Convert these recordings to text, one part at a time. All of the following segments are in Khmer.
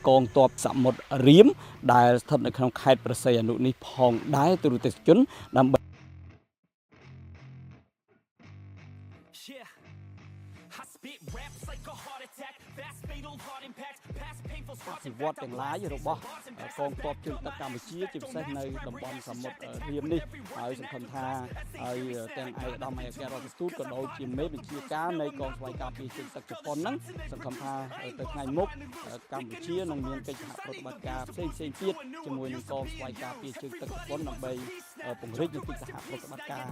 กองตบสมุทรริมได้ทำในขนมไข่ประเสริฐนุนิพองได้ตุรุติชนนำสิวอดอย่างร้ายอยู่หรอกบ่กองตบจึงตะการไปชี้จึงใส่ในลำบากสมุทรเรียมนี่ไอ้สังคมทาไอ้แต่งไอ้ดำไอ้แกเราตูดก็โดยจิมเมเป็นชี้ก้าในกองสวายกาปีจึงตะจุปนนั้นสังคมทาแต่ไงมุกการไปชี้นองเมียนเป็นหาปฏิบัติการเส้นเทียดจมวยในกองสวายกาปีจึงตะจุปนนำไปปุ่งริกอยู่ที่หาปฏิบัติการ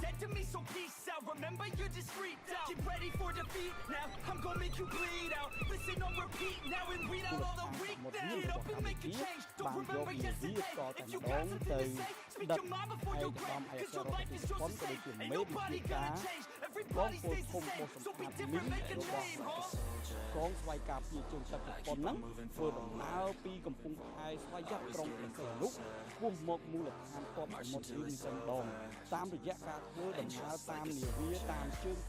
Remember you're discreet now. Get ready for defeat now. I'm gonna make you bleed out. Listen on repeat now and read out all the weakness. Up and make a change. Don't remember your secret. If you got something to say, speak your mind before you act. Cause your life is your secret. Ain't nobody gonna change. Everybody stays the same. So be different, make a change, bro. กองสวายกาปีจึงตะจุปนนั้นធ្វើដំណើរពីកំពង់ផែស្វយ័តក្រុងព្រះសីហនុពោះមកមូលដ្ឋានទ័ពសមុទ្រយឺនសិនដងតាមរយៈការធ្វើដំណើរតាមនាវាតាមជើង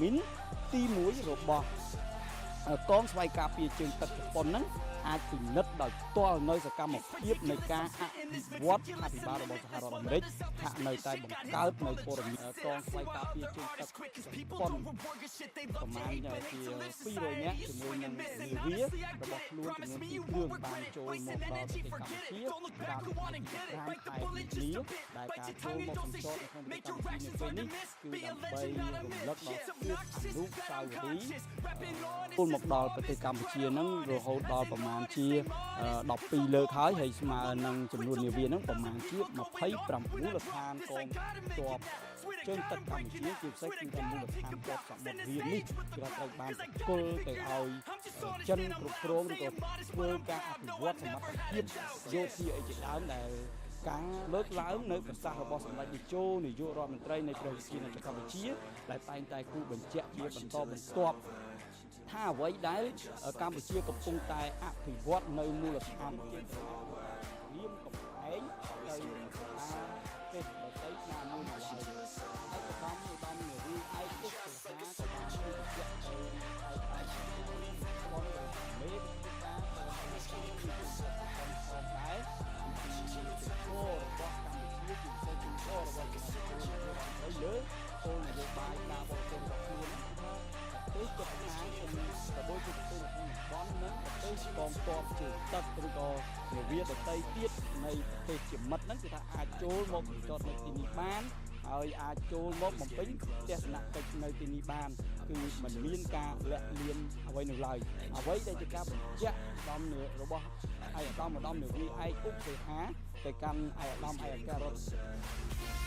មីនទី1របស់កងស្វ័យការពារជើងទឹកជប៉ុនហ្នឹងអាចពិនិត្យដោយផ្ទាល់នៅសកម្មភាពនៃការអភិវឌ្ឍអភិបាលរបស់សហរដ្ឋអាមេរិកថានៅតែបង្កើតនៅព័ត៌មានកងស្វ័យការពារជើងទឹកជប៉ុនប្រមាណជា200នាក់ជាមួយនឹងនាវារបស់ខ្លួនចំនួន2គ្រឿងបានចូលមកដល់ប្រទេសកម្ពុជាតាមខាងខេត្តនីដែលការចូលមកសញ្ចតនៅក្នុងប្រទេសកម្ពុជានៅពេលនេះគឺដើម្បីរំលឹកដល់ភាពអនុស្សាវរីយ៍ពលមកដល់ប្រទេសកម្ពុជាហ្នឹងរហូតដល់ប្រមាណជា12លើកហើយស្មើនឹងចំនួននាវាហ្នឹងប្រមាណជា29លដ្ឋានកងទ័ពជើងទឹកកម្ពុជាជាពិសេសគឺតាមមូលដ្ឋានទ័ពសមុទ្ររៀមនេះគឺត្រូវបានគល់ទៅឲ្យចិនគ្រប់គ្រងឬក៏ធ្វើការអភិវឌ្ឍសមត្ថភាពយោធាអីជាដើមដែលការលើកឡើងនៅប្រសាសន៍របស់សម្ដេចនាយករដ្ឋមន្ត្រីនៃព្រះរាជាណាចក្រកម្ពុជាដែលតែងតែគូបញ្ជាក់ជាបន្តបន្ទាប់ថាអ្វីដែលកម្ពុជាកំពុងតែអភិវឌ្ឍនៅមូលដ្ឋានជារៀមកំផែងទៅទេសដទៃណាមួយឡើយហើយក៏តាមនារីឯកឧស្សាហកម្មក៏បានជួយបញ្ជាក់ទៅឯកឯកពលរដ្ឋមេការផងដែរចូលរបស់កម្ពុជាជាពិសេសចូលរបស់កម្ពុជាលើគោលនយោបាយការបរទេសរបស់ខ្លួនប្រទេសជិតខាងជំនួយដើម្បីជួយទៅក្នុងតំបន់និងប្រទេសកងទ័ពជើងទឹកឬក៏នាវាដទៃទៀតនៃប្រទេសជាមិត្តហ្នឹងគឺថាអាចចូលមកចតនៅទីនេះបានហើយអាចចូលមកបំពេញទស្សនកិច្ចនៅទីនេះបានគឺមិនមានការលាក់លៀមអ្វីនៅឡើយអ្វីដែលជាការបញ្ជាក់ដំណើររបស់ឯកឧត្តមនាវីឯកឧបសេហាទៅកាន់ឯកឧត្តមឯកអគ្គរដ្ឋ